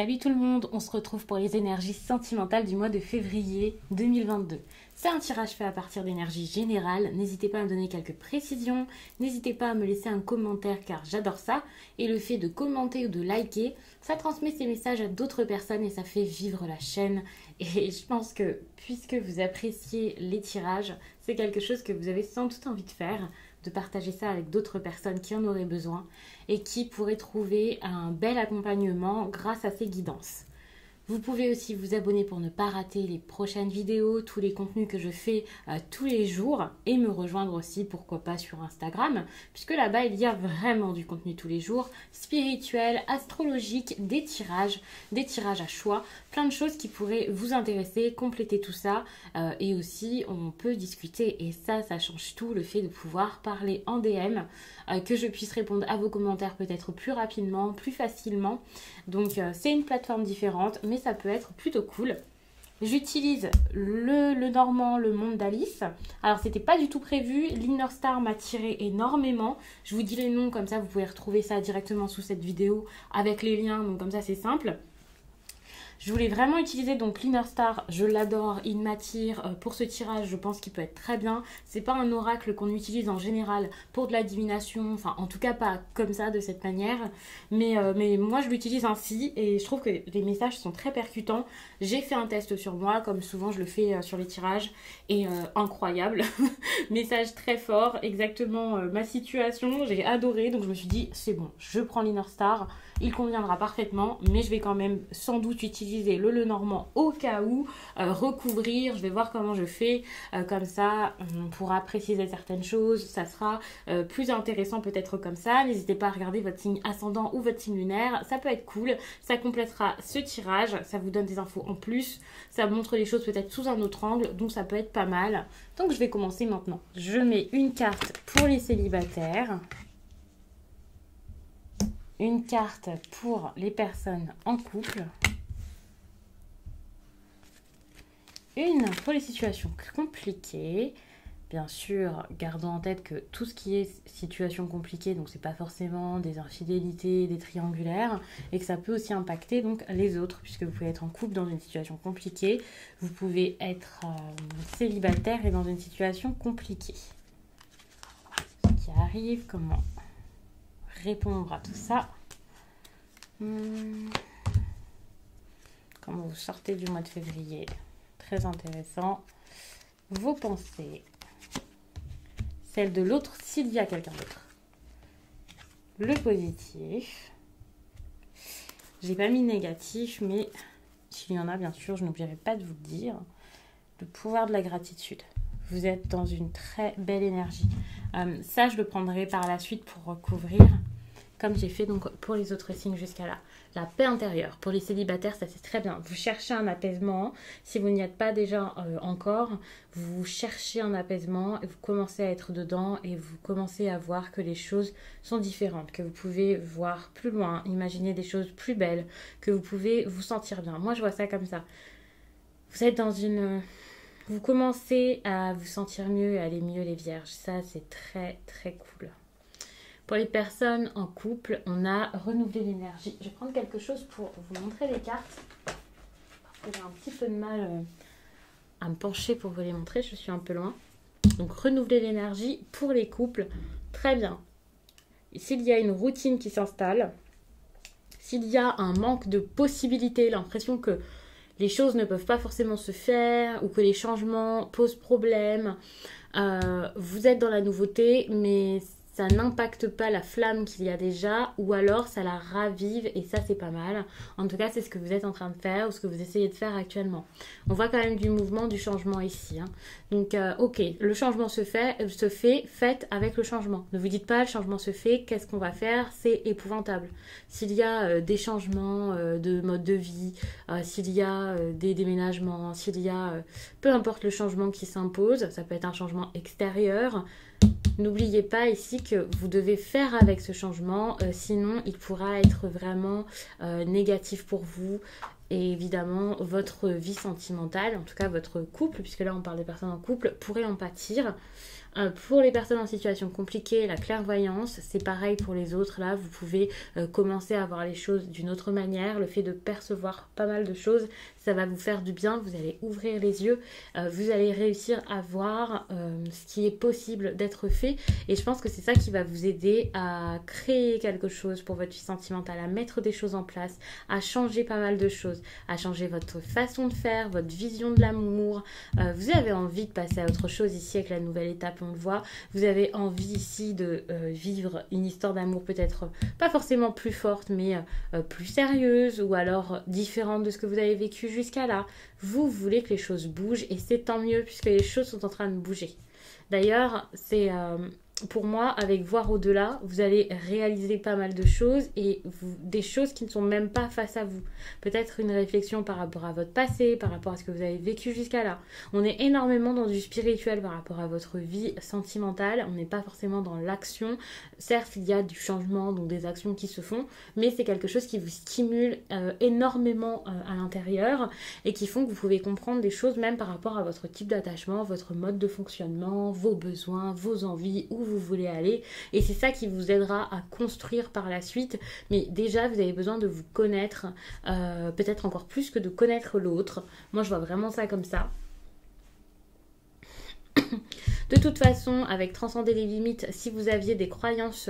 Salut tout le monde, on se retrouve pour les énergies sentimentales du mois de février 2022. C'est un tirage fait à partir d'énergie générale, n'hésitez pas à me donner quelques précisions, n'hésitez pas à me laisser un commentaire car j'adore ça. Et le fait de commenter ou de liker, ça transmet ces messages à d'autres personnes et ça fait vivre la chaîne. Et je pense que puisque vous appréciez les tirages, c'est quelque chose que vous avez sans doute envie de faire, de partager ça avec d'autres personnes qui en auraient besoin et qui pourraient trouver un bel accompagnement grâce à ces guidances. Vous pouvez aussi vous abonner pour ne pas rater les prochaines vidéos, tous les contenus que je fais tous les jours et me rejoindre aussi, pourquoi pas, sur Instagram, puisque là-bas, il y a vraiment du contenu tous les jours, spirituel, astrologique, des tirages à choix, plein de choses qui pourraient vous intéresser, compléter tout ça et aussi on peut discuter et ça change tout, le fait de pouvoir parler en DM, que je puisse répondre à vos commentaires peut-être plus rapidement, plus facilement. Donc c'est une plateforme différente, mais ça peut être plutôt cool. J'utilise le Normand, le monde d'Alice. Alors c'était pas du tout prévu, l'Inner Star m'a tiré énormément. Je vous dis les noms, comme ça vous pouvez retrouver ça directement sous cette vidéo avec les liens, donc comme ça c'est simple. Je voulais vraiment utiliser donc l'Inner Star, je l'adore, il m'attire pour ce tirage, je pense qu'il peut être très bien. C'est pas un oracle qu'on utilise en général pour de la divination, enfin en tout cas pas comme ça, de cette manière. Mais moi je l'utilise ainsi et je trouve que les messages sont très percutants. J'ai fait un test sur moi, comme souvent je le fais sur les tirages, et incroyable. Message très fort, exactement ma situation, j'ai adoré, donc je me suis dit c'est bon, je prends l'Inner Star. Il conviendra parfaitement, mais je vais quand même sans doute utiliser le Lenormand au cas où, recouvrir, je vais voir comment je fais, comme ça on pourra préciser certaines choses, ça sera plus intéressant peut-être comme ça. N'hésitez pas à regarder votre signe ascendant ou votre signe lunaire, ça peut être cool, ça complétera ce tirage, ça vous donne des infos en plus, ça montre les choses peut-être sous un autre angle, donc ça peut être pas mal. Donc je vais commencer maintenant. Je mets une carte pour les célibataires. Une carte pour les personnes en couple. Une pour les situations compliquées. Bien sûr, gardons en tête que tout ce qui est situation compliquée, donc c'est pas forcément des infidélités, des triangulaires, et que ça peut aussi impacter donc les autres, puisque vous pouvez être en couple dans une situation compliquée, vous pouvez être célibataire et dans une situation compliquée. Ce qui arrive, comment répondre à tout ça. Comment vous sortez du mois de février, très intéressant. Vos pensées, celle de l'autre s'il y a quelqu'un d'autre. Le positif, j'ai pas mis négatif, mais s'il y en a bien sûr, je n'oublierai pas de vous le dire. Le pouvoir de la gratitude. Vous êtes dans une très belle énergie. Ça, je le prendrai par la suite pour recouvrir, comme j'ai fait donc pour les autres signes jusqu'à là. La paix intérieure. Pour les célibataires, ça c'est très bien. Vous cherchez un apaisement. Si vous n'y êtes pas déjà encore, vous cherchez un apaisement et vous commencez à être dedans et vous commencez à voir que les choses sont différentes, que vous pouvez voir plus loin, imaginer des choses plus belles, que vous pouvez vous sentir bien. Moi, je vois ça comme ça. Vous êtes dans une... Vous commencez à vous sentir mieux et à aller mieux les vierges. Ça, c'est très, très cool. Pour les personnes en couple, on a renouvelé l'énergie. Je vais prendre quelque chose pour vous montrer les cartes. Parce que j'ai un petit peu de mal à me pencher pour vous les montrer. Je suis un peu loin. Donc, renouveler l'énergie pour les couples. Très bien. S'il y a une routine qui s'installe, s'il y a un manque de possibilités, l'impression que les choses ne peuvent pas forcément se faire ou que les changements posent problème, vous êtes dans la nouveauté, mais ça n'impacte pas la flamme qu'il y a déjà, ou alors ça la ravive, et ça c'est pas mal. En tout cas, c'est ce que vous êtes en train de faire, ou ce que vous essayez de faire actuellement. On voit quand même du mouvement, du changement ici. Donc, ok, le changement se fait, faites avec le changement. Ne vous dites pas, le changement se fait, qu'est-ce qu'on va faire? C'est épouvantable. S'il y a des changements de mode de vie, s'il y a des déménagements, s'il y a peu importe le changement qui s'impose, ça peut être un changement extérieur. N'oubliez pas ici que vous devez faire avec ce changement, sinon il pourra être vraiment négatif pour vous. Et évidemment, votre vie sentimentale, en tout cas votre couple, puisque là on parle des personnes en couple, pourrait en pâtir. Pour les personnes en situation compliquée, la clairvoyance, c'est pareil pour les autres. Là, vous pouvez commencer à voir les choses d'une autre manière. Le fait de percevoir pas mal de choses, ça va vous faire du bien. Vous allez ouvrir les yeux. Vous allez réussir à voir ce qui est possible d'être fait. Et je pense que c'est ça qui va vous aider à créer quelque chose pour votre vie sentimentale, à mettre des choses en place, à changer pas mal de choses, à changer votre façon de faire, votre vision de l'amour. Vous avez envie de passer à autre chose ici avec la nouvelle étape. On le voit, vous avez envie ici de vivre une histoire d'amour peut-être pas forcément plus forte, mais plus sérieuse, ou alors différente de ce que vous avez vécu jusqu'à là. Vous voulez que les choses bougent, et c'est tant mieux puisque les choses sont en train de bouger. D'ailleurs, c'est pour moi, avec voir au-delà, vous allez réaliser pas mal de choses, et des choses qui ne sont même pas face à vous. Peut-être une réflexion par rapport à votre passé, par rapport à ce que vous avez vécu jusqu'à là. On est énormément dans du spirituel par rapport à votre vie sentimentale. On n'est pas forcément dans l'action. Certes, il y a du changement, donc des actions qui se font, mais c'est quelque chose qui vous stimule énormément à l'intérieur, et qui font que vous pouvez comprendre des choses même par rapport à votre type d'attachement, votre mode de fonctionnement, vos besoins, vos envies, où vous voulez aller, et c'est ça qui vous aidera à construire par la suite. Mais déjà, vous avez besoin de vous connaître, peut-être encore plus que de connaître l'autre. Moi, je vois vraiment ça comme ça. De toute façon, avec transcender les limites, si vous aviez des croyances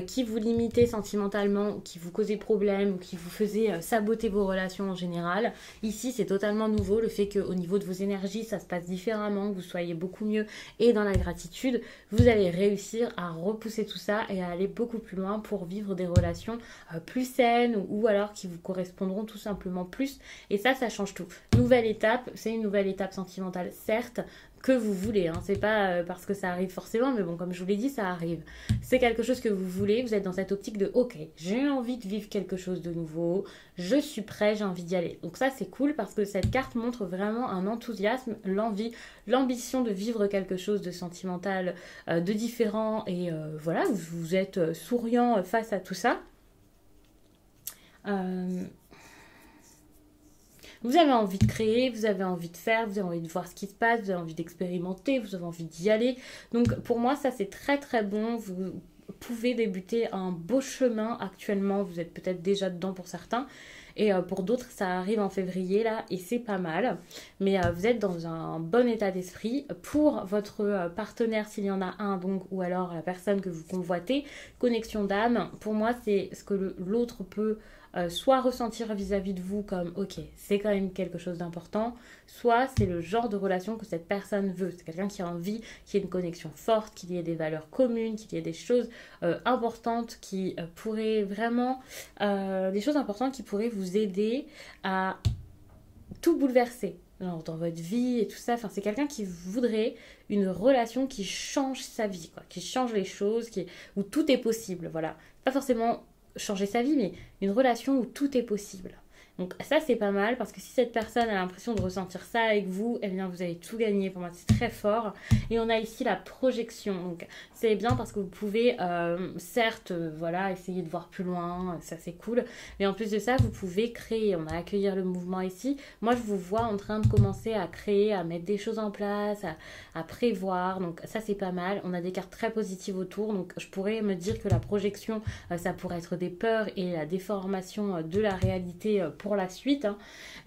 qui vous limitaient sentimentalement, qui vous causaient problème, ou qui vous faisaient saboter vos relations en général, ici c'est totalement nouveau. Le fait qu'au niveau de vos énergies, ça se passe différemment, que vous soyez beaucoup mieux et dans la gratitude, vous allez réussir à repousser tout ça et à aller beaucoup plus loin pour vivre des relations plus saines, ou alors qui vous correspondront tout simplement plus. Et ça change tout. Nouvelle étape, c'est une nouvelle étape sentimentale, certes, que vous voulez, hein. C'est pas parce que ça arrive forcément, mais bon, comme je vous l'ai dit, ça arrive. C'est quelque chose que vous voulez, vous êtes dans cette optique de ok, j'ai envie de vivre quelque chose de nouveau, je suis prêt, j'ai envie d'y aller. Donc ça c'est cool, parce que cette carte montre vraiment un enthousiasme, l'envie, l'ambition de vivre quelque chose de sentimental, de différent, et voilà, vous êtes souriant face à tout ça. Vous avez envie de créer, vous avez envie de faire, vous avez envie de voir ce qui se passe, vous avez envie d'expérimenter, vous avez envie d'y aller. Donc pour moi, ça c'est très très bon. Vous pouvez débuter un beau chemin actuellement. Vous êtes peut-être déjà dedans pour certains. Et pour d'autres, ça arrive en février là, et c'est pas mal. Mais vous êtes dans un bon état d'esprit. Pour votre partenaire, s'il y en a un donc, ou alors la personne que vous convoitez, connexion d'âme, pour moi c'est ce que l'autre peut soit ressentir vis-à-vis de vous comme ok, c'est quand même quelque chose d'important, soit c'est le genre de relation que cette personne veut. C'est quelqu'un qui a envie qu'il y ait une connexion forte, qu'il y ait des valeurs communes, qu'il y ait des choses importantes qui pourraient vraiment, des choses importantes qui pourraient vous aider à tout bouleverser genre dans votre vie et tout ça. Enfin, c'est quelqu'un qui voudrait une relation qui change sa vie, quoi, qui change les choses, où tout est possible, voilà. Pas forcément changer sa vie, mais une relation où tout est possible. Donc ça c'est pas mal, parce que si cette personne a l'impression de ressentir ça avec vous, eh bien vous avez tout gagné. Pour moi c'est très fort. Et on a ici la projection, donc c'est bien parce que vous pouvez certes voilà, essayer de voir plus loin, ça c'est cool, mais en plus de ça vous pouvez créer. On a accueillir le mouvement ici. Moi je vous vois en train de commencer à créer, à mettre des choses en place, à prévoir, donc ça c'est pas mal. On a des cartes très positives autour, donc je pourrais me dire que la projection ça pourrait être des peurs et la déformation de la réalité pour la suite, hein.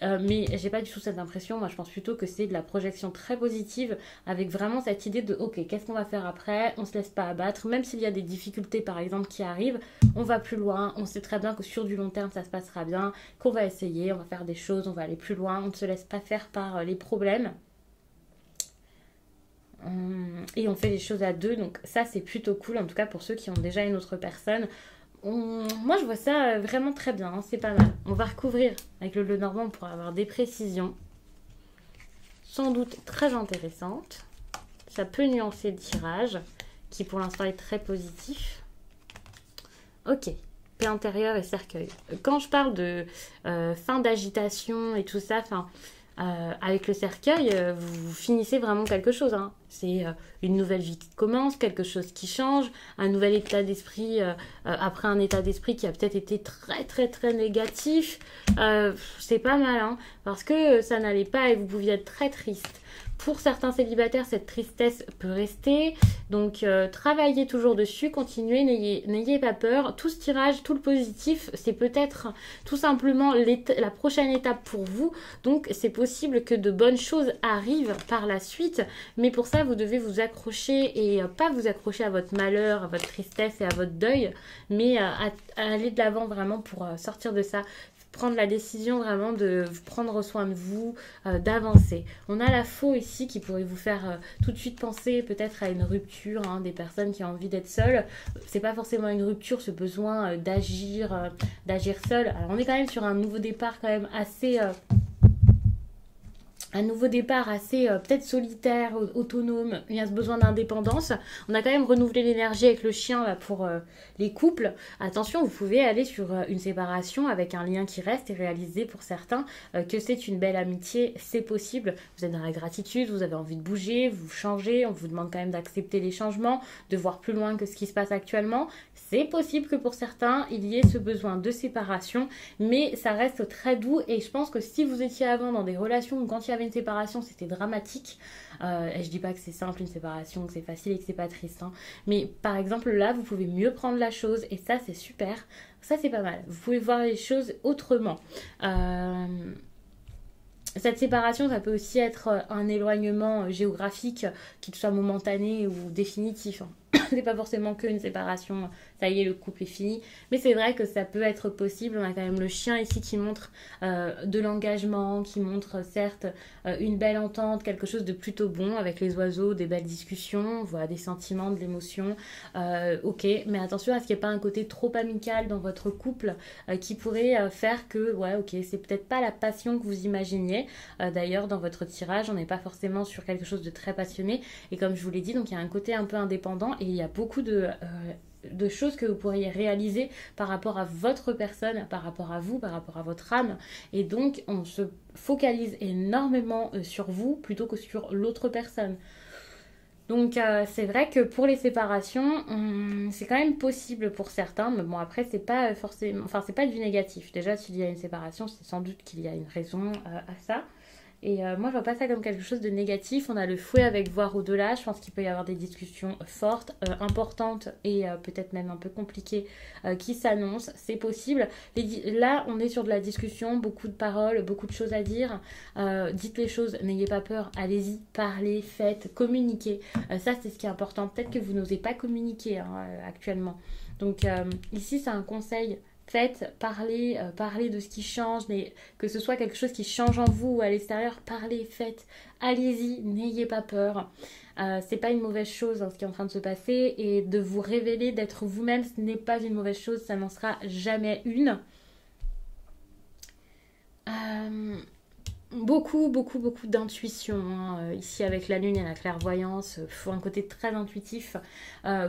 Mais j'ai pas du tout cette impression. Moi je pense plutôt que c'est de la projection très positive, avec vraiment cette idée de ok, qu'est-ce qu'on va faire après, on se laisse pas abattre, même s'il y a des difficultés par exemple qui arrivent, on va plus loin, on sait très bien que sur du long terme ça se passera bien, qu'on va essayer, on va faire des choses, on va aller plus loin, on ne se laisse pas faire par les problèmes. Et on fait les choses à deux, donc ça c'est plutôt cool, en tout cas pour ceux qui ont déjà une autre personne. Moi je vois ça vraiment très bien, hein, c'est pas mal. On va recouvrir avec le Lenormand pour avoir des précisions, sans doute très intéressantes. Ça peut nuancer le tirage, qui pour l'instant est très positif. Ok, paix intérieure et cercueil. Quand je parle de fin d'agitation et tout ça, Avec le cercueil, vous finissez vraiment quelque chose, hein. C'est une nouvelle vie qui commence, quelque chose qui change, un nouvel état d'esprit après un état d'esprit qui a peut-être été très très très négatif. C'est pas mal, hein, parce que ça n'allait pas et vous pouviez être très triste. Pour certains célibataires, cette tristesse peut rester. Donc, travaillez toujours dessus, continuez, n'ayez pas peur. Tout ce tirage, tout le positif, c'est peut-être tout simplement la prochaine étape pour vous. Donc, c'est possible que de bonnes choses arrivent par la suite. Mais pour ça, vous devez vous accrocher et pas vous accrocher à votre malheur, à votre tristesse et à votre deuil, mais à aller de l'avant vraiment pour sortir de ça. Prendre la décision vraiment de prendre soin de vous, d'avancer. On a la faux ici qui pourrait vous faire tout de suite penser peut-être à une rupture, hein, des personnes qui ont envie d'être seules. C'est pas forcément une rupture, ce besoin d'agir seul. Alors on est quand même sur un nouveau départ quand même assez... peut-être solitaire, autonome, il y a ce besoin d'indépendance. On a quand même renouvelé l'énergie avec le chien là, pour les couples. Attention, vous pouvez aller sur une séparation avec un lien qui reste et réaliser pour certains que c'est une belle amitié, c'est possible. Vous êtes dans la gratitude, vous avez envie de bouger, vous changez, on vous demande quand même d'accepter les changements, de voir plus loin que ce qui se passe actuellement. C'est possible que pour certains, il y ait ce besoin de séparation, mais ça reste très doux et je pense que si vous étiez avant dans des relations où quand il y avait une séparation, c'était dramatique. Et je dis pas que c'est simple une séparation, que c'est facile et que c'est pas triste, hein. Mais par exemple là, vous pouvez mieux prendre la chose et ça c'est super. Ça c'est pas mal. Vous pouvez voir les choses autrement. Cette séparation, ça peut aussi être un éloignement géographique, qu'il soit momentané ou définitif, hein. C'est pas forcément qu'une séparation, ça y est, le couple est fini. Mais c'est vrai que ça peut être possible. On a quand même le chien ici qui montre de l'engagement, qui montre certes une belle entente, quelque chose de plutôt bon avec les oiseaux, des belles discussions, on voit des sentiments, de l'émotion. Ok, mais attention à ce qu'il n'y ait pas un côté trop amical dans votre couple qui pourrait faire que, ouais, ok, c'est peut-être pas la passion que vous imaginiez. D'ailleurs, dans votre tirage, on n'est pas forcément sur quelque chose de très passionné. Et comme je vous l'ai dit, donc il y a un côté un peu indépendant et il y a beaucoup de choses que vous pourriez réaliser par rapport à votre personne, par rapport à vous, par rapport à votre âme. Et donc, on se focalise énormément sur vous plutôt que sur l'autre personne. Donc, c'est vrai que pour les séparations, c'est quand même possible pour certains. Mais bon, après, c'est pas forcément... Enfin, c'est pas du négatif. Déjà, s'il y a une séparation, c'est sans doute qu'il y a une raison à ça. Et moi, je vois pas ça comme quelque chose de négatif. On a le fouet avec voir au-delà. Je pense qu'il peut y avoir des discussions fortes, importantes et peut-être même un peu compliquées qui s'annoncent. C'est possible. Là, on est sur de la discussion, beaucoup de paroles, beaucoup de choses à dire. Dites les choses, n'ayez pas peur. Allez-y, parlez, faites, communiquez. Ça, c'est ce qui est important. Peut-être que vous n'osez pas communiquer actuellement. Donc ici, c'est un conseil. Faites, parlez de ce qui change, que ce soit quelque chose qui change en vous ou à l'extérieur, parlez, faites, allez-y, n'ayez pas peur. C'est pas une mauvaise chose ce qui est en train de se passer et de vous révéler, d'être vous-même, ce n'est pas une mauvaise chose, ça n'en sera jamais une. Beaucoup d'intuition, hein. Ici avec la lune, il y a la clairvoyance, il faut un côté très intuitif,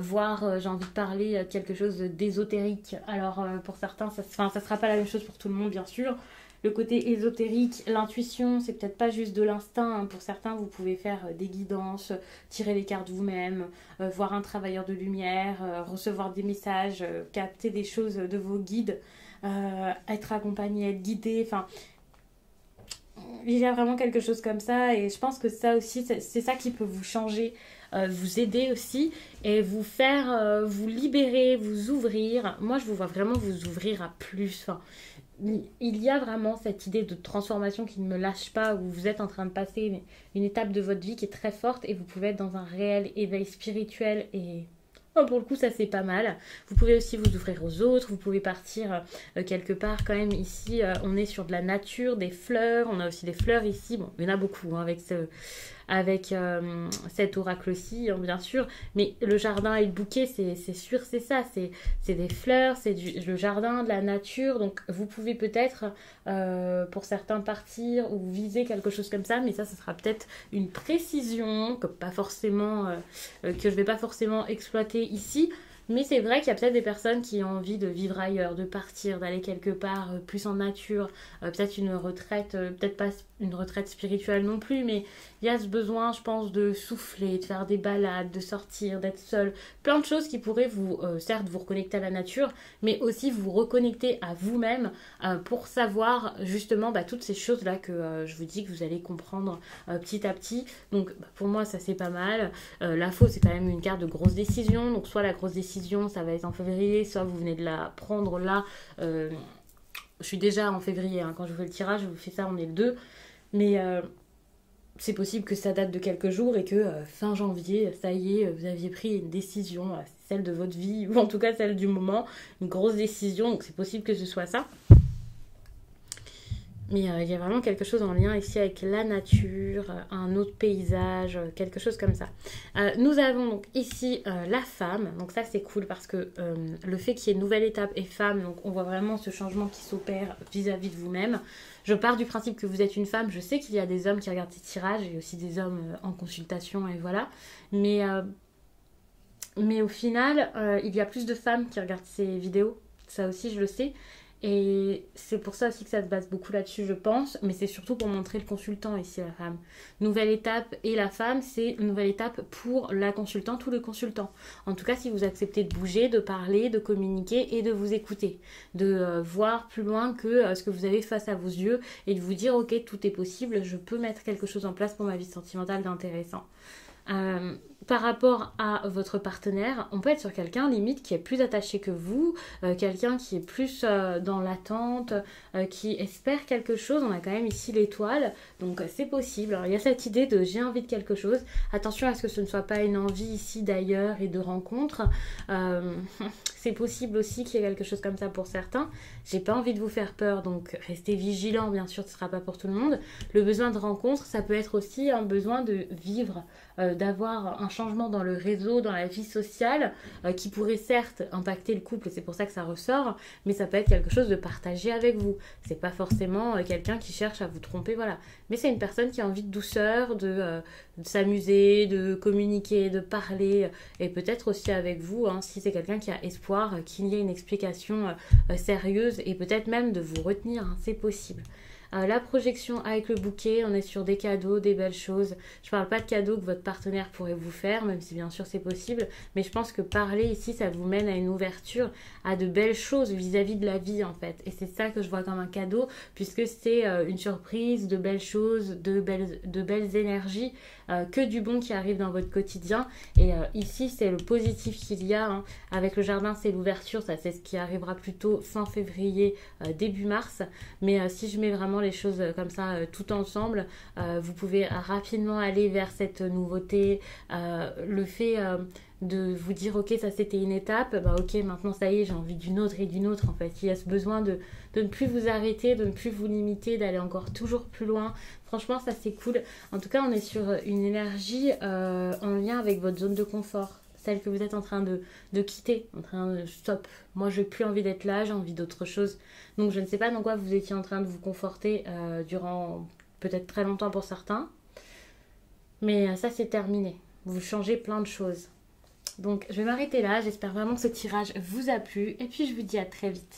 voire j'ai envie de parler quelque chose d'ésotérique. Alors pour certains, ça sera pas la même chose pour tout le monde bien sûr. Le côté ésotérique, l'intuition, c'est peut-être pas juste de l'instinct, hein. Pour certains, vous pouvez faire des guidances, tirer les cartes vous-même, voir un travailleur de lumière, recevoir des messages, capter des choses de vos guides, être accompagné, être guidé, enfin... Il y a vraiment quelque chose comme ça et je pense que ça aussi, c'est ça qui peut vous changer, vous aider aussi et vous faire vous libérer, vous ouvrir. Moi, je vous vois vraiment vous ouvrir à plus. Enfin, il y a vraiment cette idée de transformation qui ne me lâche pas, où vous êtes en train de passer une étape de votre vie qui est très forte et vous pouvez être dans un réel éveil spirituel et... Oh, pour le coup, ça c'est pas mal. Vous pouvez aussi vous ouvrir aux autres, vous pouvez partir quelque part quand même. Ici, on est sur de la nature, des fleurs. On a aussi des fleurs ici. Bon, il y en a beaucoup hein, avec cet oracle-ci, hein, bien sûr. Mais le jardin et le bouquet, c'est sûr, c'est ça. C'est des fleurs, c'est le jardin, de la nature. Donc, vous pouvez peut-être, pour certains, partir ou viser quelque chose comme ça. Mais ça sera peut-être une précision que je ne vais pas forcément exploiter ici. Mais c'est vrai qu'il y a peut-être des personnes qui ont envie de vivre ailleurs, de partir, d'aller quelque part plus en nature, peut-être une retraite, peut-être pas une retraite spirituelle non plus, mais il y a ce besoin, je pense, de souffler, de faire des balades, de sortir, d'être seul, plein de choses qui pourraient vous, certes, vous reconnecter à la nature, mais aussi vous reconnecter à vous-même pour savoir justement toutes ces choses-là que je vous dis que vous allez comprendre petit à petit. Donc pour moi, ça c'est pas mal. La faux, c'est quand même une carte de grosse décision, donc soit la grosse décision, ça va être en février, soit vous venez de la prendre là. Je suis déjà en février, hein, quand je vous fais le tirage, je vous fais ça, on est le 2. Mais c'est possible que ça date de quelques jours et que fin janvier, ça y est, vous aviez pris une décision, celle de votre vie, ou en tout cas celle du moment, une grosse décision, donc c'est possible que ce soit ça. Mais il y a vraiment quelque chose en lien ici avec la nature, un autre paysage, quelque chose comme ça. Nous avons donc ici la femme. Donc ça c'est cool parce que le fait qu'il y ait une nouvelle étape et femme, donc on voit vraiment ce changement qui s'opère vis-à-vis de vous-même. Je pars du principe que vous êtes une femme. Je sais qu'il y a des hommes qui regardent ces tirages et aussi des hommes en consultation et voilà. Mais au final, il y a plus de femmes qui regardent ces vidéos. Ça aussi je le sais. Et c'est pour ça aussi que ça se base beaucoup là-dessus, je pense. Mais c'est surtout pour montrer le consultant ici, la femme. Nouvelle étape et la femme, c'est une nouvelle étape pour la consultante ou le consultant. En tout cas, si vous acceptez de bouger, de parler, de communiquer et de vous écouter. De voir plus loin que ce que vous avez face à vos yeux et de vous dire, ok, tout est possible, je peux mettre quelque chose en place pour ma vie sentimentale d'intéressant. Par rapport à votre partenaire, on peut être sur quelqu'un limite qui est plus attaché que vous, quelqu'un qui est plus dans l'attente, qui espère quelque chose. On a quand même ici l'étoile, donc c'est possible. Alors, il y a cette idée de j'ai envie de quelque chose. Attention à ce que ce ne soit pas une envie ici d'ailleurs et de rencontre. C'est possible aussi qu'il y ait quelque chose comme ça pour certains. J'ai pas envie de vous faire peur, donc restez vigilants, bien sûr, ce ne sera pas pour tout le monde. Le besoin de rencontre, ça peut être aussi un besoin de vivre, d'avoir un changement dans le réseau, dans la vie sociale, qui pourrait certes impacter le couple, c'est pour ça que ça ressort, mais ça peut être quelque chose de partagé avec vous. C'est pas forcément quelqu'un qui cherche à vous tromper, voilà. Mais c'est une personne qui a envie de douceur, de s'amuser, de communiquer, de parler, et peut-être aussi avec vous, hein, si c'est quelqu'un qui a espoir qu'il y ait une explication sérieuse, et peut-être même de vous retenir, hein, c'est possible. La projection avec le bouquet, on est sur des cadeaux, des belles choses. Je parle pas de cadeaux que votre partenaire pourrait vous faire, même si bien sûr c'est possible, mais je pense que parler ici, ça vous mène à une ouverture, à de belles choses vis-à-vis de la vie en fait. Et c'est ça que je vois comme un cadeau, puisque c'est une surprise, de belles choses, de belles énergies, que du bon qui arrive dans votre quotidien. Et ici, c'est le positif qu'il y a, hein. Avec le jardin, c'est l'ouverture, ça c'est ce qui arrivera plutôt fin février, début mars. Mais si je mets vraiment les choses comme ça tout ensemble, vous pouvez rapidement aller vers cette nouveauté, le fait de vous dire ok, ça c'était une étape, ok, maintenant ça y est, j'ai envie d'une autre et d'une autre en fait. Il y a ce besoin de ne plus vous arrêter, de ne plus vous limiter, d'aller encore toujours plus loin. Franchement, ça c'est cool. En tout cas, on est sur une énergie en lien avec votre zone de confort, celle que vous êtes en train de quitter, en train de stop. Moi, je n'ai plus envie d'être là, j'ai envie d'autre chose. Donc, je ne sais pas dans quoi vous étiez en train de vous conforter durant peut-être très longtemps pour certains. Mais ça, c'est terminé. Vous changez plein de choses. Donc, je vais m'arrêter là. J'espère vraiment que ce tirage vous a plu. Et puis, je vous dis à très vite.